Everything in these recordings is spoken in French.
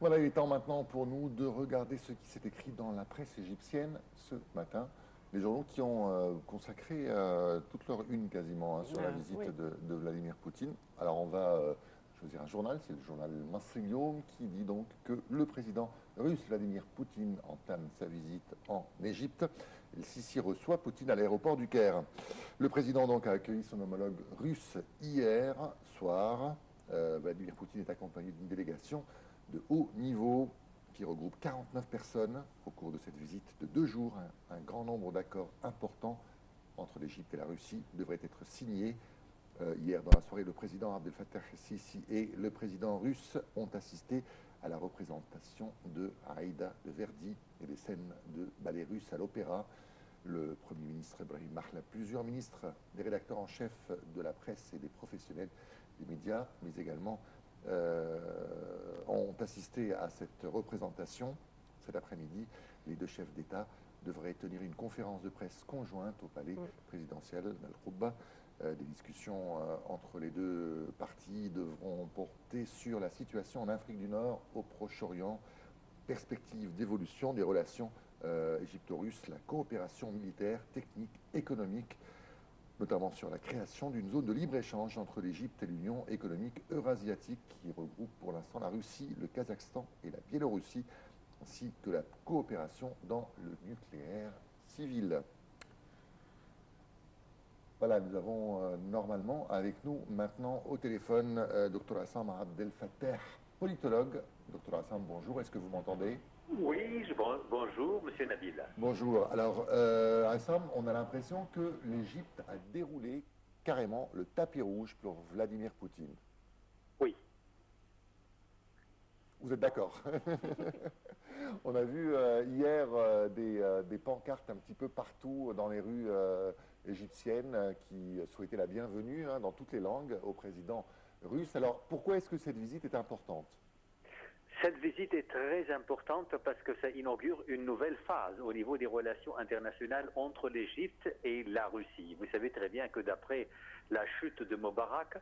Voilà, il est temps maintenant pour nous de regarder ce qui s'est écrit dans la presse égyptienne ce matin. Les journaux qui ont consacré toute leur une quasiment sur la visite Oui. de Vladimir Poutine. Alors on va choisir un journal, c'est le journal Masrium qui dit donc que le président russe Vladimir Poutine entame sa visite en Égypte. El Sisi reçoit Poutine à l'aéroport du Caire. Le président donc a accueilli son homologue russe hier soir. Vladimir Poutine est accompagné d'une délégation de haut niveau qui regroupe 49 personnes au cours de cette visite de 2 jours. Un grand nombre d'accords importants entre l'Égypte et la Russie devraient être signés. Hier, dans la soirée, le président Abdel Fattah el-Sisi et le président russe ont assisté à la représentation de Aïda de Verdi et des scènes de ballet russe à l'opéra. Le Premier ministre Ibrahim Mahla, plusieurs ministres, des rédacteurs en chef de la presse et des professionnels des médias, mais également ont assisté à cette représentation. Cet après-midi, les deux chefs d'État devraient tenir une conférence de presse conjointe au palais présidentiel d'Al-Khoubba. Des discussions entre les deux parties devront porter sur la situation en Afrique du Nord, au Proche-Orient, perspective d'évolution des relations égypto-russes, la coopération militaire, technique, économique, notamment sur la création d'une zone de libre-échange entre l'Égypte et l'Union économique eurasiatique qui regroupe pour l'instant la Russie, le Kazakhstan et la Biélorussie, ainsi que la coopération dans le nucléaire civil. Voilà, nous avons normalement avec nous maintenant au téléphone Dr Hassam Abdel Fattah, politologue. Dr Hassam, bonjour, est-ce que vous m'entendez? Oui, bonjour, monsieur Nabil. Bonjour. Alors, Hassam, on a l'impression que l'Égypte a déroulé carrément le tapis rouge pour Vladimir Poutine. Oui. Vous êtes d'accord? On a vu hier des pancartes un petit peu partout dans les rues égyptiennes qui souhaitaient la bienvenue dans toutes les langues au président russe. Alors, pourquoi est-ce que cette visite est importante? Cette visite est très importante parce que ça inaugure une nouvelle phase au niveau des relations internationales entre l'Égypte et la Russie. Vous savez très bien que d'après la chute de Moubarak,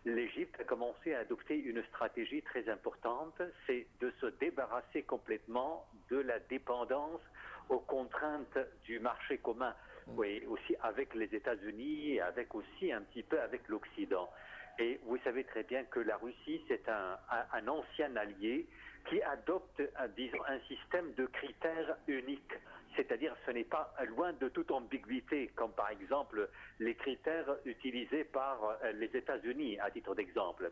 l'Égypte a commencé à adopter une stratégie très importante, c'est de se débarrasser complètement de la dépendance aux contraintes du marché commun, oui, aussi avec les États-Unis et avec aussi un petit peu avec l'Occident. Et vous savez très bien que la Russie, c'est un ancien allié qui adopte, disons, un système de critères uniques. C'est-à-dire, ce n'est pas loin de toute ambiguïté, comme par exemple les critères utilisés par les États-Unis, à titre d'exemple.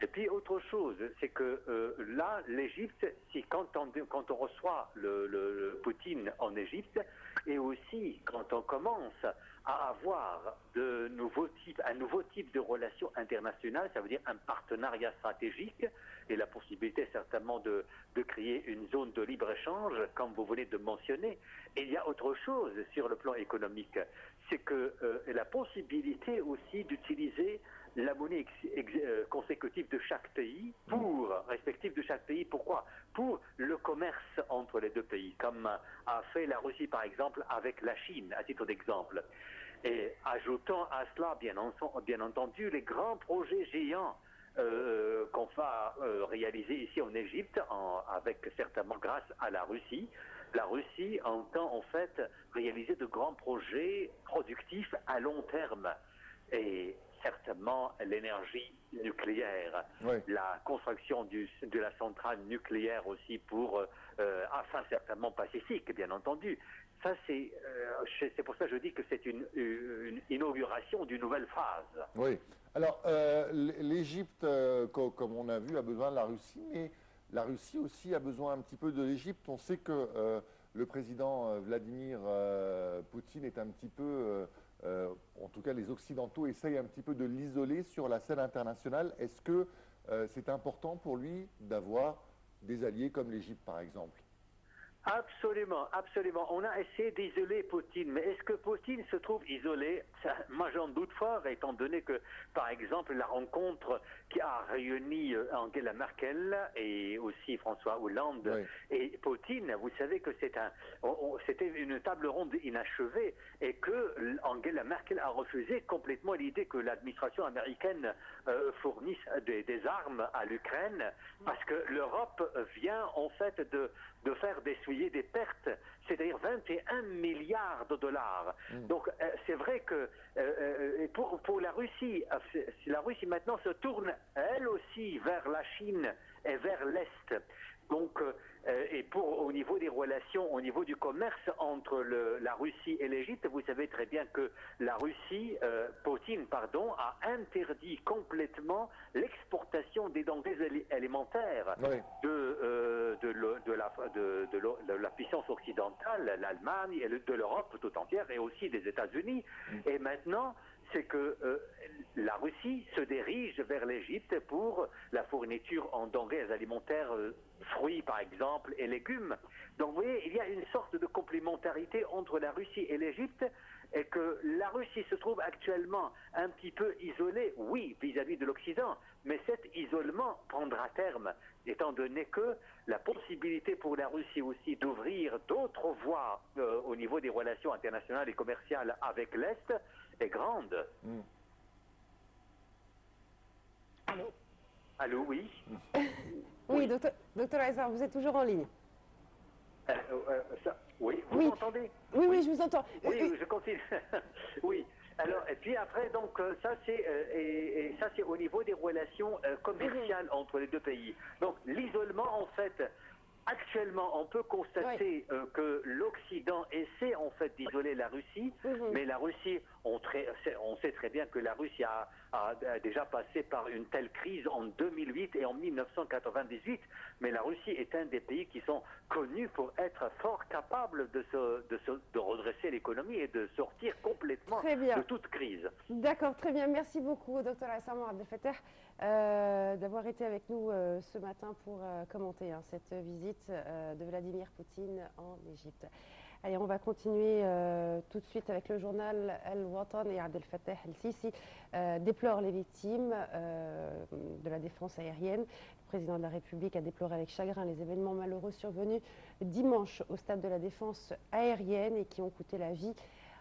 Et puis, autre chose, c'est que là, l'Égypte, quand on reçoit le Poutine en Égypte, et aussi quand on commence à avoir un nouveau type de relations internationales, ça veut dire un partenariat stratégique et la possibilité certainement de créer une zone de libre-échange, comme vous venez de mentionner. Et il y a autre chose sur le plan économique, c'est que la possibilité aussi d'utiliser la monnaie consécutive de chaque pays respective de chaque pays. Pourquoi? Pour le commerce entre les deux pays, comme a fait la Russie par exemple avec la Chine, à titre d'exemple. Et ajoutant à cela, bien entendu, les grands projets géants qu'on va réaliser ici en Égypte, avec certainement grâce à la Russie. La Russie entend en fait réaliser de grands projets productifs à long terme. Et certainement l'énergie nucléaire, Oui. la construction de la centrale nucléaire aussi afin certainement pacifique, bien entendu. Ça, c'est pour ça que je dis que c'est une inauguration d'une nouvelle phase. Oui. Alors, l'Égypte, comme on a vu, a besoin de la Russie, mais la Russie aussi a besoin un petit peu de l'Égypte. On sait que le président Vladimir Poutine est un petit peu, en tout cas les Occidentaux essayent un petit peu de l'isoler sur la scène internationale. Est-ce que c'est important pour lui d'avoir des alliés comme l'Égypte, par exemple? Absolument, absolument. On a essayé d'isoler Poutine, mais est-ce que Poutine se trouve isolé? Moi, j'en doute fort, étant donné que, par exemple, la rencontre qui a réuni Angela Merkel et aussi François Hollande Oui. et Poutine, vous savez que c'était une table ronde inachevée et que Angela Merkel a refusé complètement l'idée que l'administration américaine fournisse des armes à l'Ukraine, parce que l'Europe vient en fait de faire d'essuyer des pertes, c'est-à-dire 21 milliards de dollars. Donc c'est vrai que pour la Russie, si la Russie maintenant se tourne elle aussi vers la Chine et vers l'Est. Donc, et au niveau des relations, au niveau du commerce entre la Russie et l'Égypte, vous savez très bien que la Russie, Poutine, pardon, a interdit complètement l'exportation des denrées alimentaires Oui. de la puissance occidentale, l'Allemagne et de l'Europe tout entière et aussi des États-Unis. Et maintenant, c'est que la Russie se dirige vers l'Égypte pour la fourniture en denrées alimentaires, fruits par exemple, et légumes. Donc vous voyez, il y a une sorte de complémentarité entre la Russie et l'Égypte, et que la Russie se trouve actuellement un petit peu isolée, oui, vis-à-vis de l'Occident, mais cet isolement prendra terme, étant donné que la possibilité pour la Russie aussi d'ouvrir d'autres voies au niveau des relations internationales et commerciales avec l'Est est grande. Allô? Allô, oui. Oui, docteur Aïssa, vous êtes toujours en ligne. Oui, vous Oui. m'entendez? Oui, oui, je vous entends. Oui, je continue. Oui. Alors, et puis après, donc, ça c'est au niveau des relations commerciales entre les deux pays. Donc, l'isolement, en fait, actuellement, on peut constater que l'Occident essaie en fait d'isoler la Russie, mais la Russie, on sait très bien que la Russie a déjà passé par une telle crise en 2008 et en 1998, mais la Russie est un des pays qui sont connus pour être fort capables de redresser l'économie et de sortir complètement de toute crise. D'accord, très bien. Merci beaucoup, docteur Aïssam Abdelfattah, d'avoir été avec nous ce matin pour commenter cette visite de Vladimir Poutine en Égypte. Allez, on va continuer tout de suite avec le journal Al-Watan et Abdelfattah El-Sisi déplore les victimes de la défense aérienne. Le président de la République a déploré avec chagrin les événements malheureux survenus dimanche au stade de la défense aérienne et qui ont coûté la vie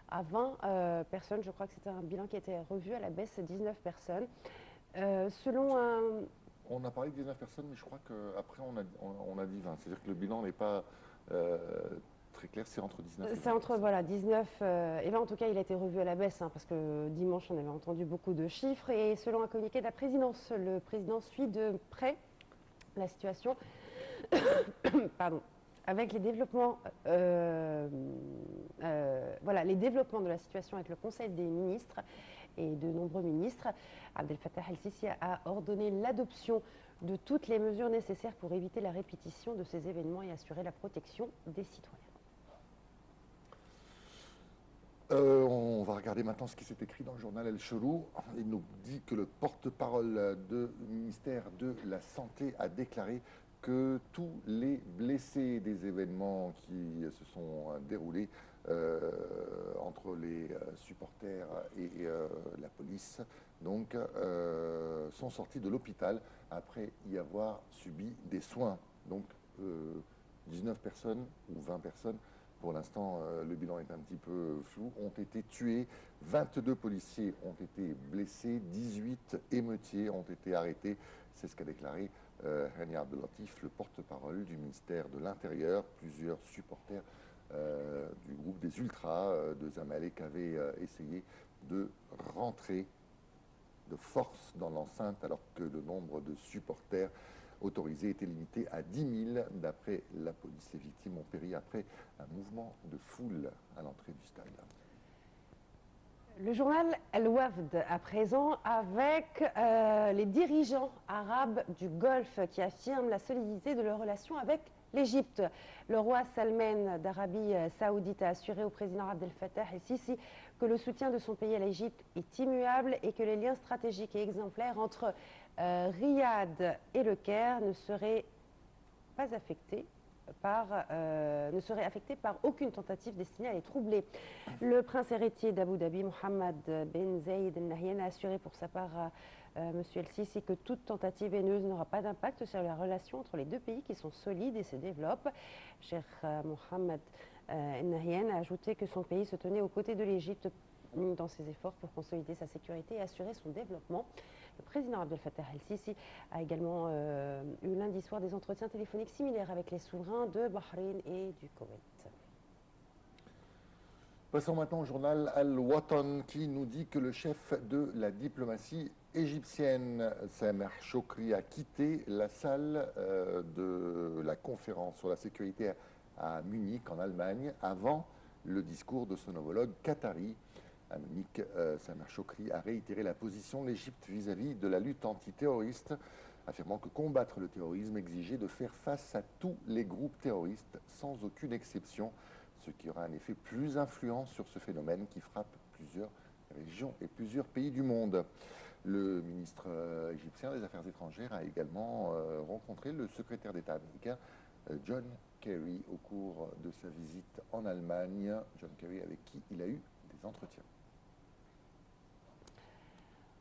à 20 personnes. Je crois que c'était un bilan qui a été revu à la baisse, 19 personnes. Selon un... On a parlé de 19 personnes, mais je crois qu'après on a dit 20. C'est-à-dire que le bilan n'est pas très clair, c'est entre 19 et 20. C'est entre 19 et 20. En tout cas, il a été revu à la baisse, parce que dimanche, on avait entendu beaucoup de chiffres. Et selon un communiqué de la présidence, le président suit de près la situation. Pardon. Avec les développements, les développements de la situation avec le Conseil des ministres et de nombreux ministres, Abdelfattah El-Sisi a ordonné l'adoption de toutes les mesures nécessaires pour éviter la répétition de ces événements et assurer la protection des citoyens. On va regarder maintenant ce qui s'est écrit dans le journal El Chorou. Il nous dit que le porte-parole du ministère de la Santé a déclaré que tous les blessés des événements qui se sont déroulés entre les supporters et la police donc, sont sortis de l'hôpital après y avoir subi des soins. Donc 19 personnes ou 20 personnes, pour l'instant le bilan est un petit peu flou, ont été tués, 22 policiers ont été blessés, 18 émeutiers ont été arrêtés. C'est ce qu'a déclaré Hani Abdellatif, le porte-parole du ministère de l'Intérieur. Plusieurs supporters du groupe des Ultras de Zamalek avaient essayé de rentrer de force dans l'enceinte alors que le nombre de supporters autorisés était limité à 10 000 d'après la police. Les victimes ont péri après un mouvement de foule à l'entrée du stade. Le journal Al-Wafd à présent avec les dirigeants arabes du Golfe qui affirment la solidité de leurs relations avec l'Égypte. Le roi Salman d'Arabie Saoudite a assuré au président Abdelfattah El-Sisi que le soutien de son pays à l'Égypte est immuable et que les liens stratégiques et exemplaires entre Riyad et le Caire ne seraient pas affectés ne serait affecté par aucune tentative destinée à les troubler. Le prince héritier d'Abu Dhabi, Mohammed bin Zayed Al Nahyan, a assuré pour sa part à M. El-Sisi que toute tentative haineuse n'aura pas d'impact sur la relation entre les deux pays qui sont solides et se développent. Cheikh Mohammed El Nahyan a ajouté que son pays se tenait aux côtés de l'Égypte dans ses efforts pour consolider sa sécurité et assurer son développement. Le président Abdel Fattah El-Sisi a également eu lundi soir des entretiens téléphoniques similaires avec les souverains de Bahreïn et du Koweït. Passons maintenant au journal Al-Watan qui nous dit que le chef de la diplomatie égyptienne, Samer Chokri, a quitté la salle de la conférence sur la sécurité à Munich, en Allemagne, avant le discours de son homologue qatari. À Munich, Samer Chokri a réitéré la position de l'Égypte vis-à-vis de la lutte antiterroriste, affirmant que combattre le terrorisme exigeait de faire face à tous les groupes terroristes, sans aucune exception, ce qui aura un effet plus influent sur ce phénomène qui frappe plusieurs régions et plusieurs pays du monde. Le ministre égyptien des Affaires étrangères a également rencontré le secrétaire d'État américain John Kerry au cours de sa visite en Allemagne. John Kerry avec qui il a eu des entretiens.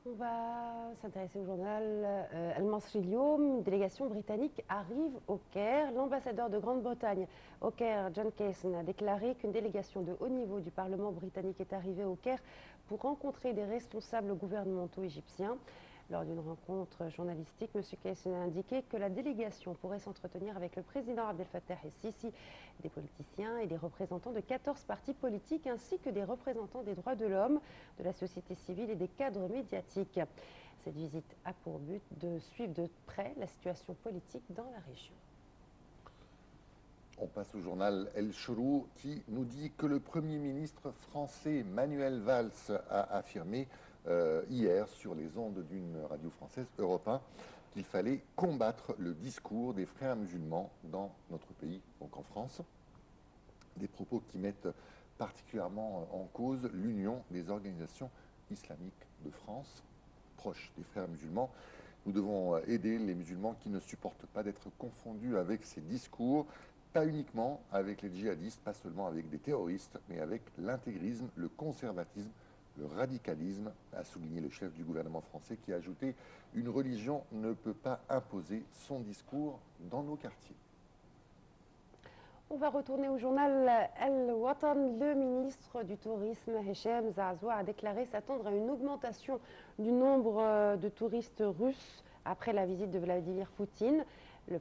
On va s'intéresser au journal Al-Masri Lyoum. Une délégation britannique arrive au Caire. L'ambassadeur de Grande-Bretagne au Caire, John Keyson, a déclaré qu'une délégation de haut niveau du Parlement britannique est arrivée au Caire pour rencontrer des responsables gouvernementaux égyptiens. Lors d'une rencontre journalistique, M. Keyson a indiqué que la délégation pourrait s'entretenir avec le président Abdel Fattah El-Sisi, des politiciens et des représentants de 14 partis politiques, ainsi que des représentants des droits de l'homme, de la société civile et des cadres médiatiques. Cette visite a pour but de suivre de près la situation politique dans la région. On passe au journal El Chorou qui nous dit que le Premier ministre français Manuel Valls a affirmé hier sur les ondes d'une radio française, Europe 1, qu'il fallait combattre le discours des frères musulmans dans notre pays, donc en France. Des propos qui mettent particulièrement en cause l'union des organisations islamiques de France, proches des frères musulmans. Nous devons aider les musulmans qui ne supportent pas d'être confondus avec ces discours, pas uniquement avec les djihadistes, pas seulement avec des terroristes, mais avec l'intégrisme, le conservatisme, le radicalisme, a souligné le chef du gouvernement français qui a ajouté « Une religion ne peut pas imposer son discours dans nos quartiers ». On va retourner au journal Al-Watan. Le ministre du Tourisme, Hichem Zaazoua, a déclaré s'attendre à une augmentation du nombre de touristes russes après la visite de Vladimir Poutine. Le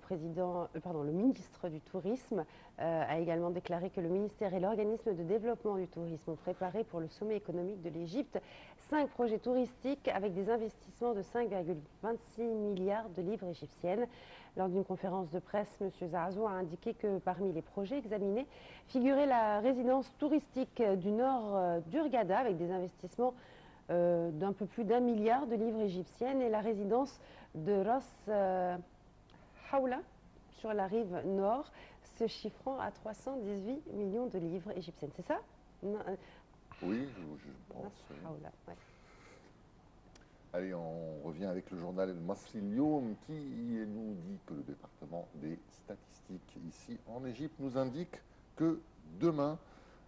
ministre du Tourisme a également déclaré que le ministère et l'organisme de développement du tourisme ont préparé pour le sommet économique de l'Égypte 5 projets touristiques avec des investissements de 5,26 milliards de livres égyptiennes. Lors d'une conférence de presse, M. Zaazoua a indiqué que parmi les projets examinés figurait la résidence touristique du nord d'Hurghada avec des investissements d'un peu plus d'1 milliard de livres égyptiennes et la résidence de Ras Hawla sur la rive nord, se chiffrant à 318 millions de livres égyptiennes. C'est ça? Oui, je pense. Hawla, ouais. Allez, on revient avec le journal Al-Masri Lyoum qui nous dit que le département des statistiques ici en Égypte nous indique que demain,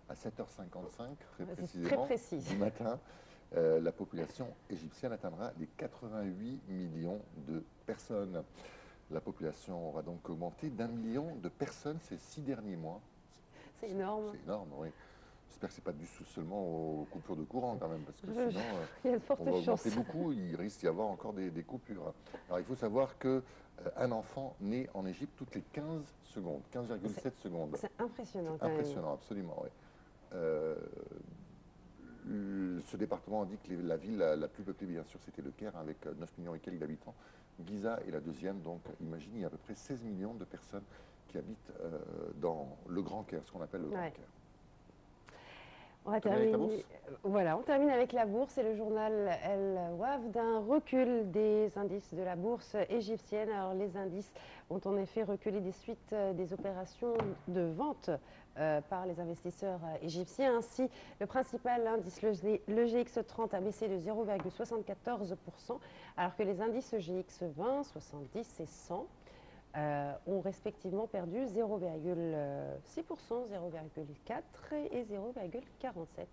à 7h55, très du matin, la population égyptienne atteindra les 88 millions de personnes. La population aura donc augmenté d'1 million de personnes ces 6 derniers mois. C'est énorme. C'est énorme, oui. J'espère que ce n'est pas dû seulement aux coupures de courant quand même, parce que sinon, il y a de fortes on va augmenter chances. beaucoup, il risque d'y avoir encore des coupures. Alors il faut savoir qu'un enfant naît en Égypte toutes les 15 secondes, 15,7 secondes. C'est impressionnant. C'est impressionnant, absolument, oui. Ce département indique que la ville la plus peuplée, bien sûr, c'était le Caire, avec 9 millions et quelques d'habitants. Giza est la deuxième, donc imaginez, il y a à peu près 16 millions de personnes qui habitent dans le Grand Caire, ce qu'on appelle le Grand Caire. On va terminer. Voilà, on termine avec la bourse et le journal El Waf d'un recul des indices de la bourse égyptienne. Alors les indices ont en effet reculé des suites des opérations de vente par les investisseurs égyptiens. Ainsi, le principal indice, le GX30, a baissé de 0,74%, alors que les indices GX20, 70 et 100 ont respectivement perdu 0,6%, 0,4% et 0,47%.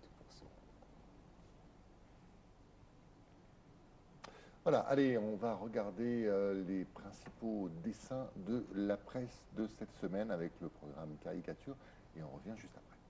Voilà, allez, on va regarder les principaux dessins de la presse de cette semaine avec le programme Caricature et on revient juste après.